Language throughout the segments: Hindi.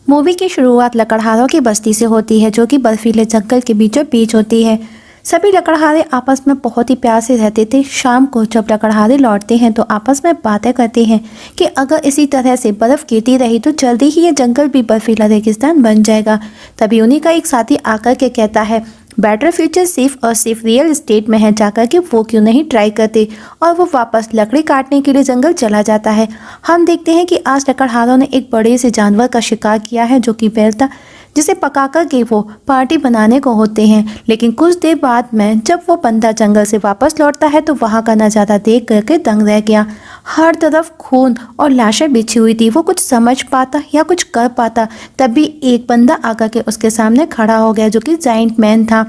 मूवी की शुरुआत लकड़हारों की बस्ती से होती है जो कि बर्फीले जंगल के बीचों बीच होती है। सभी लकड़हारे आपस में बहुत ही प्यार से रहते थे। शाम को जब लकड़हारे लौटते हैं तो आपस में बातें करते हैं कि अगर इसी तरह से बर्फ गिरती रही तो जल्दी ही ये जंगल भी बर्फीला रेगिस्तान बन जाएगा। तभी उन्हीं का एक साथी आकर के कहता है, बेटर फ्यूचर सिर्फ और सिर्फ रियल एस्टेट में है, जाकर के वो क्यों नहीं ट्राई करते। और वो वापस लकड़ी काटने के लिए जंगल चला जाता है। हम देखते हैं कि आज लकड़हारों ने एक बड़े से जानवर का शिकार किया है जो कि बैल था, जिसे पकाकर के वो पार्टी बनाने को होते हैं। लेकिन कुछ देर बाद में जब वो बंदा जंगल से वापस लौटता है तो वहाँ का नज़ारा देख करके दंग रह गया। हर तरफ खून और लाशें बिछी हुई थी। वो कुछ समझ पाता या कुछ कर पाता, तभी एक बंदा आकर के उसके सामने खड़ा हो गया जो कि जाइंट मैन था।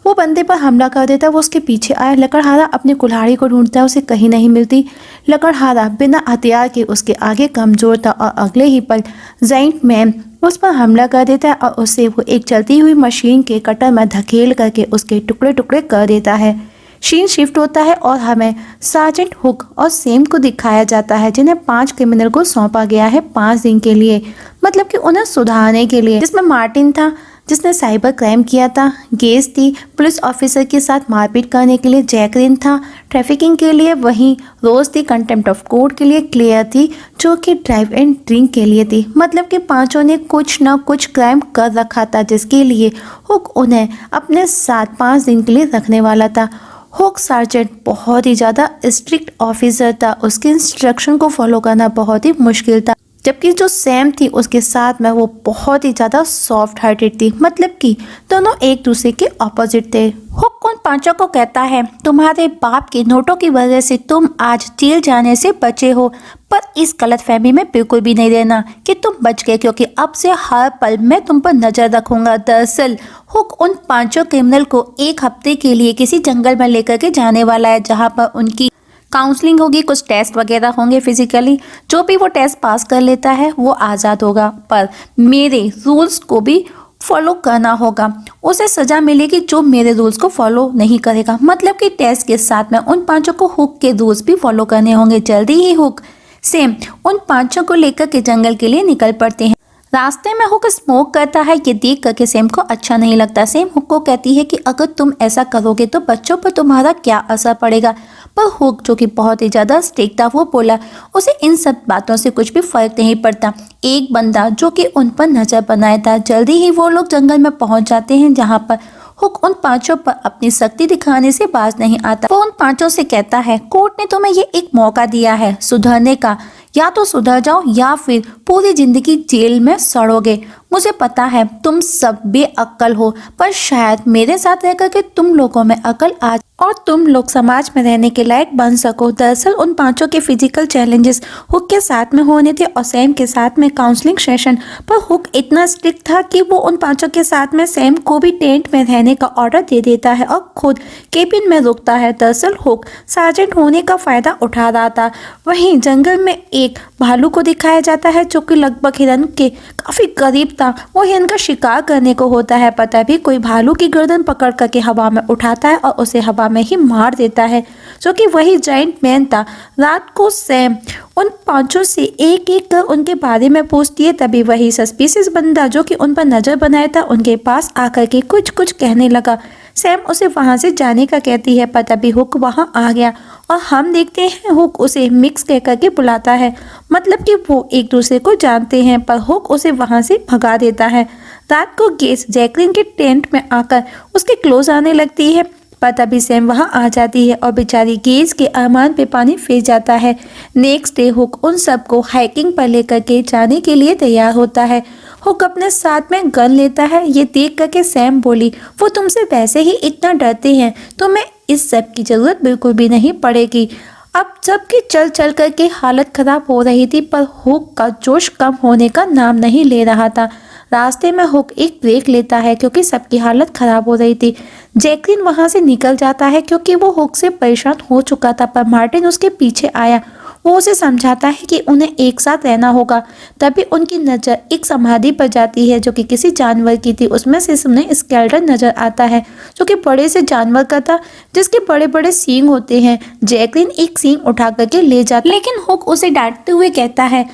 वो बंदे पर हमला कर देता, वो उसके पीछे आया। लकड़हारा अपनी कुल्हाड़ी को ढूंढता है, उसे कहीं नहीं मिलती। लकड़हारा बिना हथियार के उसके आगे कमजोर था और अगले ही पल जाइंट मैन उस पर हमला कर देता है और उसे वो एक चलती हुई मशीन के कटर में धकेल करके उसके टुकड़े टुकड़े कर देता है। सीन शिफ्ट होता है और हमें सार्जेंट हुक और सेम को दिखाया जाता है, जिन्हें 5 क्रिमिनल को सौंपा गया है 5 दिन के लिए, मतलब कि उन्हें सुधारने के लिए। जिसमें मार्टिन था जिसने साइबर क्राइम किया था, गेस थी पुलिस ऑफिसर के साथ मारपीट करने के लिए, जैकलिन था ट्रैफिकिंग के लिए, वहीं रोज थी कंटेम्प्ट ऑफ कोर्ट के लिए, क्लेयर थी जो कि ड्राइव एंड ड्रिंक के लिए थी। मतलब कि पांचों ने कुछ ना कुछ क्राइम कर रखा था जिसके लिए हुक उन्हें अपने साथ 5 दिन के लिए रखने वाला था। हुक सार्जेंट बहुत ही ज़्यादा स्ट्रिक्ट ऑफिसर था, उसके इंस्ट्रक्शन को फॉलो करना बहुत ही मुश्किल था। जबकि जो सैम थी उसके साथ में वो बहुत ही ज़्यादा सॉफ्ट हार्टेड थी, मतलब कि दोनों एक दूसरे के ऑपोजिट थे। हुक उन पांचों को कहता है, तुम्हारे बाप के नोटों की वजह से तुम आज जेल जाने से बचे हो, पर इस गलतफहमी में बिल्कुल भी नहीं रहना कि तुम बच गए, क्योंकि अब से हर पल मैं तुम पर नजर रखूंगा। दरअसल हुक उन पांचों क्रिमिनल को 1 हफ्ते के लिए किसी जंगल में लेकर के जाने वाला है, जहां पर उनकी काउंसलिंग होगी, कुछ टेस्ट वगैरह होंगे फिजिकली। जो भी वो टेस्ट पास कर लेता है वो आज़ाद होगा, पर मेरे रूल्स को भी फॉलो करना होगा। उसे सज़ा मिलेगी जो मेरे रूल्स को फॉलो नहीं करेगा। मतलब कि टेस्ट के साथ में उन पांचों को हुक के रूल्स भी फॉलो करने होंगे। जल्दी ही हुक सेम उन पांचों को लेकर के जंगल के लिए निकल पड़ते हैं। रास्ते में हुक स्मोक करता है, ये देख करके सेम को अच्छा नहीं लगता। सेम हुक को कहती है कि अगर तुम ऐसा करोगे तो बच्चों पर तुम्हारा क्या असर पड़ेगा। पर हुक जो कि बहुत ही ज़्यादा स्ट्रिक्ट था वो बोला उसे इन सब बातों से कुछ भी फर्क नहीं पड़ता। एक बंदा जो कि उन पर नजर बनाया था। जल्दी ही वो लोग जंगल में पहुंच जाते हैं, जहां पर हुक उन पांचों पर अपनी शक्ति दिखाने से बाज नहीं आता। वो उन पांचों से कहता है, कोर्ट ने तुम्हें ये एक मौका दिया है सुधरने का, या तो सुधर जाओ या फिर पूरी जिंदगी जेल में सड़ोगे। मुझे पता है तुम सब बेअक्ल हो, पर शायद मेरे साथ रहकर के तुम लोगों में अकल आ और तुम लोग समाज में रहने के लायक बन सको। दरअसल उन पांचों के फिजिकल चैलेंजेस हुक के साथ में होने थे और सैम के साथ में काउंसलिंग सेशन, पर हुक इतना स्ट्रिक्ट था कि वो उन पांचों के साथ में सैम को भी टेंट में रहने का ऑर्डर दे देता है और खुद केबिन में रुकता है। दरअसल हुक सार्जेंट होने का फायदा उठा रहा था। वहीं जंगल में एक भालू को दिखाया जाता है जो कि लगभग हिरन के काफी करीब था। वो हिरन का शिकार करने को होता है, पर तभी कोई भालू की गर्दन पकड़ करके हवा में उठाता है और उसे हवा में ही मार देता है, जो कि वही जाइंट मैन था। रात को सैम उन पांचों से एक एक कर उनके बारे में पूछती है। तभी वही सस्पिशियस बंदा जो कि उन पर नजर बनाया था उनके पास आकर के कुछ कुछ कहने लगा। सैम उसे वहां से जाने का कहती है, पर तभी हुक वहां आ गया और हम देखते हैं हुक उसे मिक्स कह करके बुलाता है। मतलब कि वो एक दूसरे को जानते हैं, पर हुक उसे वहां से भगा देता है। रात को गेस जैकलिन के टेंट में आकर उसके क्लोज आने लगती है, पर तभी सैम वहां आ जाती है और बेचारी गेस के अरमान पे पानी फिर जाता है। नेक्स्ट डे हुक उन सबको हाइकिंग पर लेकर के जाने के लिए तैयार होता है। हुक अपने साथ में गन लेता है। ये देख करके सैम बोली, वो तुमसे वैसे ही इतना डरते हैं, तुम्हें इस सब की जरूरत बिल्कुल भी नहीं पड़ेगी। अब सबकी चल चल करके हालत खराब हो रही थी, पर हुक का जोश कम होने का नाम नहीं ले रहा था। रास्ते में हुक एक ब्रेक लेता है क्योंकि सबकी हालत खराब हो रही थी। जैकलिन वहां से निकल जाता है क्योंकि वो हुक से परेशान हो चुका था, पर मार्टिन उसके पीछे आया। वो उसे समझाता है कि उन्हें एक साथ रहना होगा। तभी उनकी नज़र एक समाधि पर जाती है जो कि किसी जानवर की थी। उसमें से उन्हें स्केलेटन नजर आता है जो कि बड़े से जानवर का था, जिसके बड़े बड़े सींग होते हैं। जैकलिन एक सींग उठा करके ले जाती, लेकिन हुक उसे डांटते हुए कहता है,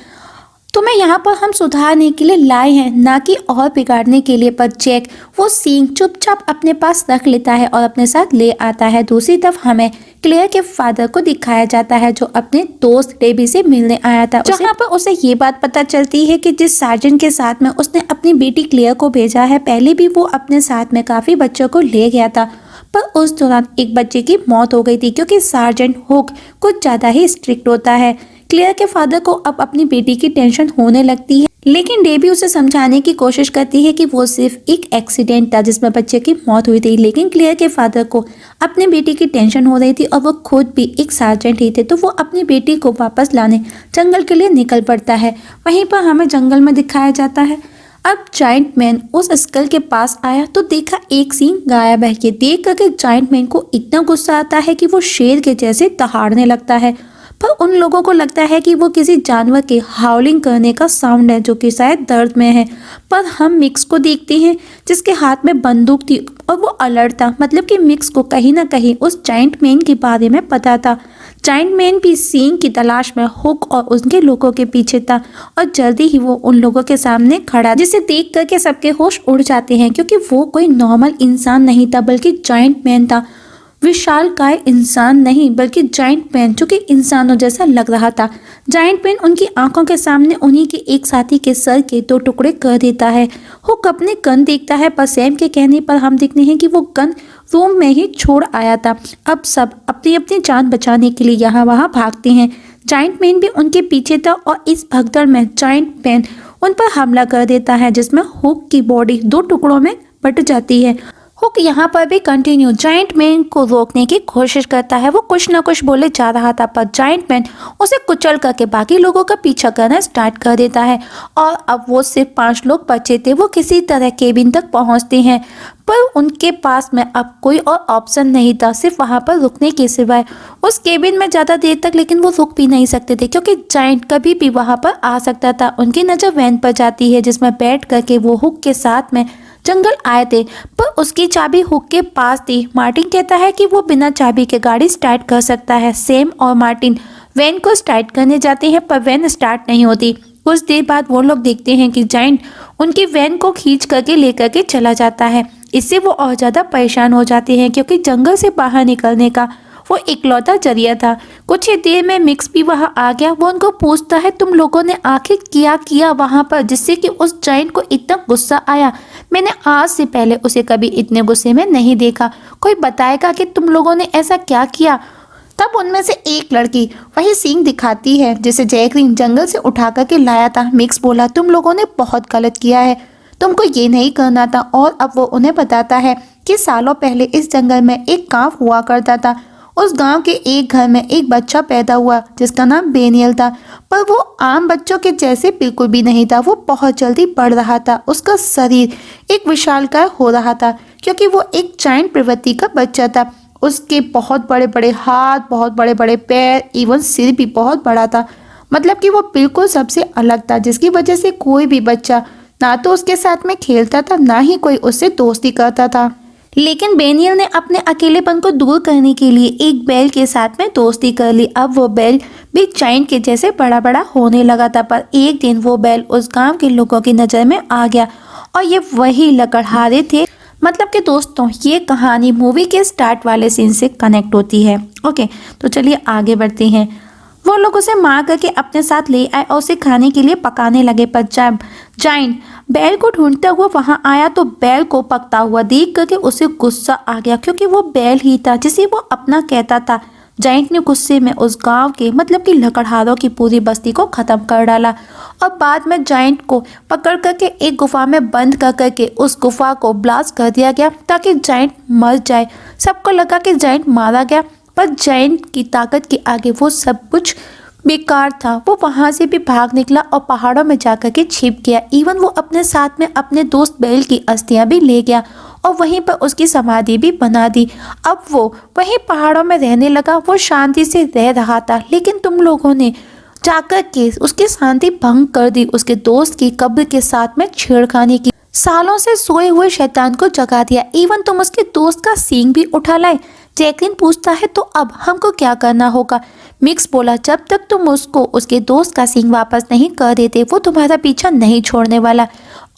तुम्हें यहाँ पर हम सुधारने के लिए लाए हैं, ना कि और बिगाड़ने के लिए। पर जैक वो सींग चुपचाप अपने पास रख लेता है और अपने साथ ले आता है। दूसरी तरफ हमें क्लेयर के फादर को दिखाया जाता है, जो अपने दोस्त डेबी से मिलने आया था। जहाँ पर उसे ये बात पता चलती है कि जिस सार्जेंट के साथ में उसने अपनी बेटी क्लेयर को भेजा है, पहले भी वो अपने साथ में काफी बच्चों को ले गया था, पर उस दौरान एक बच्चे की मौत हो गई थी, क्योंकि सार्जेंट हुक कुछ ज्यादा ही स्ट्रिक्ट होता है। क्लेयर के फादर को अब अपनी बेटी की टेंशन होने लगती है, लेकिन डेबी उसे समझाने की कोशिश करती है कि वो सिर्फ एक एक्सीडेंट था जिसमें बच्चे की मौत हुई थी। लेकिन क्लेयर के फादर को अपनी बेटी की टेंशन हो रही थी और वो खुद भी एक सार्जेंट ही थे, तो वो अपनी बेटी को वापस लाने जंगल के लिए निकल पड़ता है। वहीं पर हमें जंगल में दिखाया जाता है। अब जाइंट मैन उस स्कल के पास आया तो देखा एक सींग गायब है। ये देख करके जाइंट मैन को इतना गुस्सा आता है कि वो शेर के जैसे दहाड़ने लगता है, पर उन लोगों को लगता है कि वो किसी जानवर के हाउलिंग करने का साउंड है, जो कि शायद दर्द में है। पर हम मिक्स को देखते हैं जिसके हाथ में बंदूक थी और वो अलर्ट था, मतलब कि मिक्स को कहीं ना कहीं उस जाइंट मैन के बारे में पता था। जाइंट मैन भी सींग की तलाश में हुक और उनके लोगों के पीछे था और जल्दी ही वो उन लोगों के सामने खड़ा, जिसे देख करके सबके होश उड़ जाते हैं, क्योंकि वो कोई नॉर्मल इंसान नहीं था बल्कि जाइंट मैन था। विशालकाय इंसान नहीं बल्कि जाइंट मैन, जो कि इंसानों जैसा लग रहा था। जाइंट मैन उनकी आंखों के सामने उन्हीं के एक साथी के सर के 2 टुकड़े कर देता है। हुक अपने गन देखता है, पर सैम के कहने पर हम देखते हैं कि वो गन रूम में ही छोड़ आया था। अब सब अपनी अपनी जान बचाने के लिए यहाँ वहाँ भागते हैं। जाइंट मैन भी उनके पीछे था और इस भगदड़ में जाइंट मैन उन पर हमला कर देता है, जिसमें हुक की बॉडी 2 टुकड़ों में बट जाती है। हुक यहाँ पर भी कंटिन्यू जाइंट मैन को रोकने की कोशिश करता है। वो कुछ ना कुछ बोले जा रहा था, पर जाइंट मैन उसे कुचल करके बाकी लोगों का पीछा करना स्टार्ट कर देता है और अब वो सिर्फ 5 लोग बचे थे। वो किसी तरह केबिन तक पहुंचते हैं, पर उनके पास में अब कोई और ऑप्शन नहीं था सिर्फ वहां पर रुकने के सिवाय। उस केबिन में ज़्यादा देर तक लेकिन वो रुक भी नहीं सकते थे, क्योंकि जाइंट कभी भी वहां पर आ सकता था। उनकी नज़र वैन पर जाती है जिसमें बैठ करके वो हुक के साथ में जंगल आए थे, पर उसकी चाबी हुक के पास थी। मार्टिन कहता है कि वो बिना चाबी के गाड़ी स्टार्ट कर सकता है। सैम और मार्टिन वैन को स्टार्ट करने जाते हैं, पर वैन स्टार्ट नहीं होती। कुछ देर बाद वो लोग देखते हैं कि जाइंट उनकी वैन को खींच करके लेकर के चला जाता है। इससे वो और ज़्यादा परेशान हो जाते हैं, क्योंकि जंगल से बाहर निकलने का वो इकलौता जरिया था। कुछ ही देर में मिक्स भी वहाँ आ गया। वो उनको पूछता है तुम लोगों ने आखिर क्या किया वहाँ पर, जिससे कि उस जाइंट को इतना गुस्सा आया। मैंने आज से पहले उसे कभी इतने गुस्से में नहीं देखा। कोई बताएगा कि तुम लोगों ने ऐसा क्या किया? तब उनमें से एक लड़की वही सींग दिखाती है जिसे जैकलिन जंगल से उठा करके लाया था। मिक्स बोला तुम लोगों ने बहुत गलत किया है, तुमको ये नहीं करना था। और अब वो उन्हें बताता है कि सालों पहले इस जंगल में एक गांव हुआ करता था। उस गांव के एक घर में एक बच्चा पैदा हुआ जिसका नाम बेनियल था, पर वो आम बच्चों के जैसे बिल्कुल भी नहीं था। वो बहुत जल्दी बढ़ रहा था। उसका शरीर एक विशालकाय हो रहा था, क्योंकि वो एक जायंट प्रवृत्ति का बच्चा था। उसके बहुत बड़े बड़े हाथ, बहुत बड़े बड़े पैर, इवन सिर भी बहुत बड़ा था। मतलब कि वो बिल्कुल सबसे अलग था, जिसकी वजह से कोई भी बच्चा ना तो उसके साथ में खेलता था, ना ही कोई उससे दोस्ती करता था। लेकिन बेनियल ने अपने अकेलेपन को दूर करने के लिए एक बैल के साथ में दोस्ती कर ली। अब वो बैल भी जायंट के जैसे बड़ा बड़ा होने लगा था। पर एक दिन वो बैल उस गांव के लोगों की नज़र में आ गया और ये वही लकड़हारे थे। मतलब कि दोस्तों, ये कहानी मूवी के स्टार्ट वाले सीन से कनेक्ट होती है। ओके, तो चलिए आगे बढ़ते हैं। वो लोग उसे मार करके अपने साथ ले आए और उसे खाने के लिए पकाने लगे। पर जब जायंट बैल को ढूंढता हुआ वहां आया तो बैल को पकता हुआ देख करके उसे गुस्सा आ गया, क्योंकि वो बैल ही था जिसे वो अपना कहता था। जायंट ने गुस्से में उस गांव के मतलब कि लकड़हारों की पूरी बस्ती को खत्म कर डाला और बाद में जायंट को पकड़ करके एक गुफा में बंद कर करके उस गुफा को ब्लास्ट कर दिया गया ताकि जायंट मर जाए। सबको लगा कि जायंट मारा गया, पर जायंट की ताकत के आगे वो सब कुछ बेकार था। वो वहां से भी भाग निकला और पहाड़ों में जाकर के छिप गया। इवन वो अपने साथ में अपने दोस्त बैल की अस्थियां भी ले गया और वहीं पर उसकी समाधि भी बना दी। अब वो वहीं पहाड़ों में रहने लगा। वो शांति से रह रहा था, लेकिन तुम लोगों ने जाकर के उसकी शांति भंग कर दी। उसके दोस्त की कब्र के साथ में छेड़खानी की, सालों से सोए हुए शैतान को जगा दिया। इवन तुम उसके दोस्त का सींग भी उठा लाए। जैकलिन पूछता है तो अब हमको क्या करना होगा? मिक्स बोला, जब तक तुम उसको उसके दोस्त का सींग वापस नहीं कर देते वो तुम्हारा पीछा नहीं छोड़ने वाला,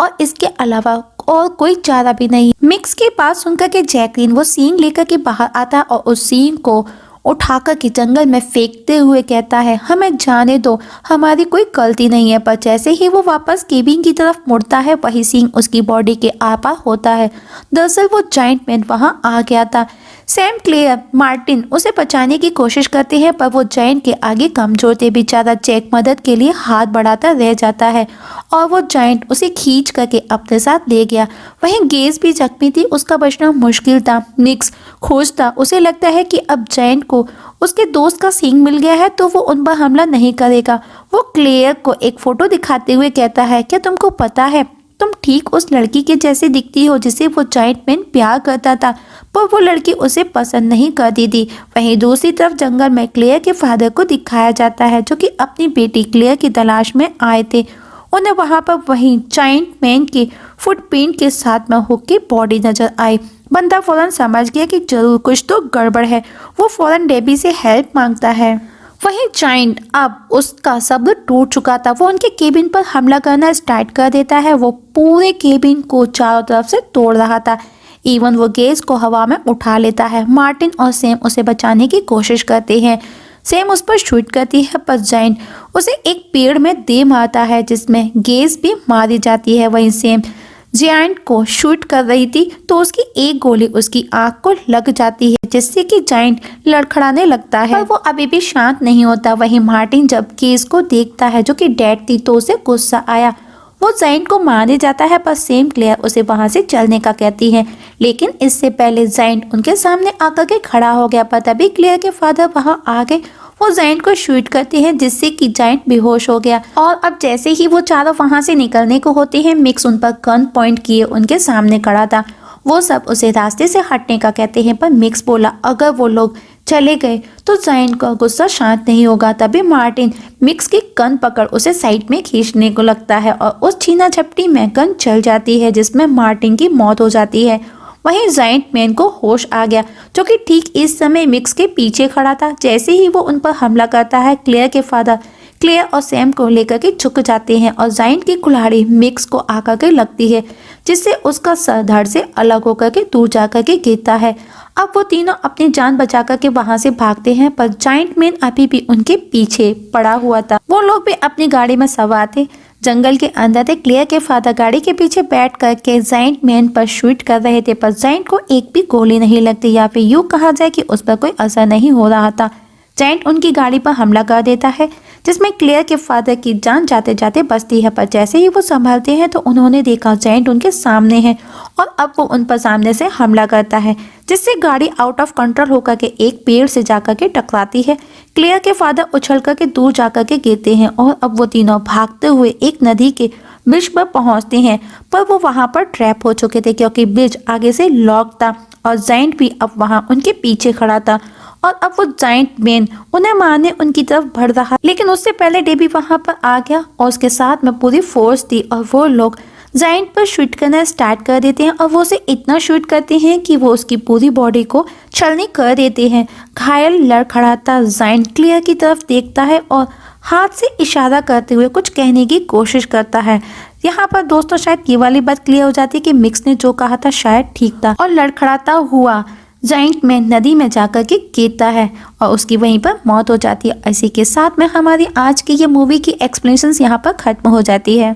और इसके अलावा और कोई चारा भी नहीं। मिक्स की बात सुनकर के जैकलीन वो सींग लेकर के बाहर आता और उस सींग को उठाकर के जंगल में फेंकते हुए कहता है, हमें जाने दो, हमारी कोई गलती नहीं है। पर जैसे ही वो वापस केबिन की तरफ मुड़ता है वही सींग उसकी बॉडी के आर पार होता है। दरअसल वो जायंट मैन वहां आ गया था। सैम, क्लेयर, मार्टिन उसे बचाने की कोशिश करते हैं पर वो जायंट के आगे कमजोर थे। बेचारा जैक मदद के लिए हाथ बढ़ाता रह जाता है और वो जायंट उसे खींच करके अपने साथ ले गया। वहीं गेज भी जख्मी थी, उसका बचना मुश्किल था। मिक्स खुश था, उसे लगता है कि अब जायंट को उसके दोस्त का सींग मिल गया है तो वो उन पर हमला नहीं करेगा। वो क्लेयर को एक फोटो दिखाते हुए कहता है, क्या तुमको पता है तुम ठीक उस लड़की के जैसे दिखती हो जिसे वो जायंट मैन प्यार करता था, पर वो लड़की उसे पसंद नहीं करती थी। वहीं दूसरी तरफ जंगल में क्लेयर के फादर को दिखाया जाता है जो कि अपनी बेटी क्लेयर की तलाश में आए थे। उन्हें वहां पर वहीं जायंट मैन के फुटप्रिंट के साथ में हुक की बॉडी नजर आई। बंदा फौरन समझ गया कि जरूर कुछ तो गड़बड़ है। वो फौरन डेबी से हेल्प मांगता है। वहीं जायंट अब उसका सब्र टूट चुका था। वो उनके केबिन पर हमला करना स्टार्ट कर देता है। वो पूरे केबिन को चारों तरफ से तोड़ रहा था। इवन वो गेज को हवा में उठा लेता है। मार्टिन और सैम उसे बचाने की कोशिश करते हैं। सैम उस पर शूट करती है पर जायंट उसे एक पेड़ में दे मारता है जिसमें गेज भी मारी जाती है। वहीं सैम जायंट को शूट कर रही थी तो उसकी एक गोली उसकी आंख को लग जाती है जिससे कि जायंट लड़खड़ाने लगता है, पर वो अभी भी शांत नहीं होता। वहीं मार्टिन जब केस को देखता है जो कि डेड थी तो उसे गुस्सा आया। वो जायंट को मारने जाता है पर सैम क्लेयर उसे वहां से चलने का कहती है, लेकिन इससे पहले जायंट उनके सामने आकर के खड़ा हो गया। पर तभी क्लेयर के फादर वहां आ गए। वो जायंट को शूट करते हैं जिससे कि जायंट बेहोश हो गया। और अब जैसे ही वो चारों वहां से निकलने को होते हैं, मिक्स उन पर गन पॉइंट किए उनके सामने खड़ा था। वो सब उसे रास्ते से हटने का कहते हैं पर मिक्स बोला, अगर वो लोग चले गए तो जायंट का गुस्सा शांत नहीं होगा। तभी मार्टिन मिक्स की गन पकड़ उसे साइड में खींचने को लगता है और उस छीना झपटी में गन चल जाती है जिसमें मार्टिन की मौत हो जाती है। वहीं जायंट मैन को होश आ गया जो कि ठीक इस समय मिक्स के पीछे खड़ा था। जैसे ही वो उन पर हमला करता है, क्लेयर के फादर क्लेयर और सैम को लेकर के झुक जाते हैं और जायंट की कुल्हाड़ी मिक्स को आकर के लगती है जिससे उसका सर धड़ से अलग होकर के दूर जाकर के गिरता है। अब वो तीनों अपनी जान बचा कर के वहां से भागते हैं पर जायंट मैन अभी भी उनके पीछे पड़ा हुआ था। वो लोग भी अपनी गाड़ी में सवार थे, जंगल के अंदर थे। क्लेयर के फादर गाड़ी के पीछे बैठ करके जायंट मैन पर शूट कर रहे थे पर जायंट को एक भी गोली नहीं लगती, या फिर यूं कहा जाए कि उस पर कोई असर नहीं हो रहा था। जायंट उनकी गाड़ी पर हमला कर देता है जिसमें क्लेयर के फादर की जान जाते जाते बचती है। पर जैसे ही वो संभलते हैं तो उन्होंने देखा जायंट उनके सामने है और अब वो उन पर सामने से हमला करता है जिससे गाड़ी आउट ऑफ कंट्रोल होकर के एक पेड़ से जाकर के टकराती है। क्लेयर के फादर उछल करके दूर जाकर के गिरते हैं और अब वो तीनों भागते हुए एक नदी के ब्रिज पर पहुंचते हैं, पर वो वहां पर ट्रैप हो चुके थे क्योंकि ब्रिज आगे से लॉक था और जायंट भी अब वहां उनके पीछे खड़ा था। और अब वो जायंट मैन उन्हें मारने उनकी तरफ बढ़ रहा, लेकिन उससे पहले डेबी वहां पर आ गया और उसके साथ में पूरी फोर्स थी और वो लोग जायंट पर शूट करना स्टार्ट कर देते हैं और वो उसे इतना शूट करते हैं कि वो उसकी पूरी बॉडी को छलनी कर देते हैं। घायल लड़खड़ाता जायंट क्लेयर की तरफ देखता है और हाथ से इशारा करते हुए कुछ कहने की कोशिश करता है। यहाँ पर दोस्तों शायद ये वाली बात क्लियर हो जाती है कि मिक्स ने जो कहा था शायद ठीक था और लड़खड़ाता हुआ जायंट में नदी में जाकर के गिरता है और उसकी वहीं पर मौत हो जाती है। इसी के साथ में हमारी आज की ये मूवी की एक्सप्लेनेशंस यहाँ पर खत्म हो जाती है।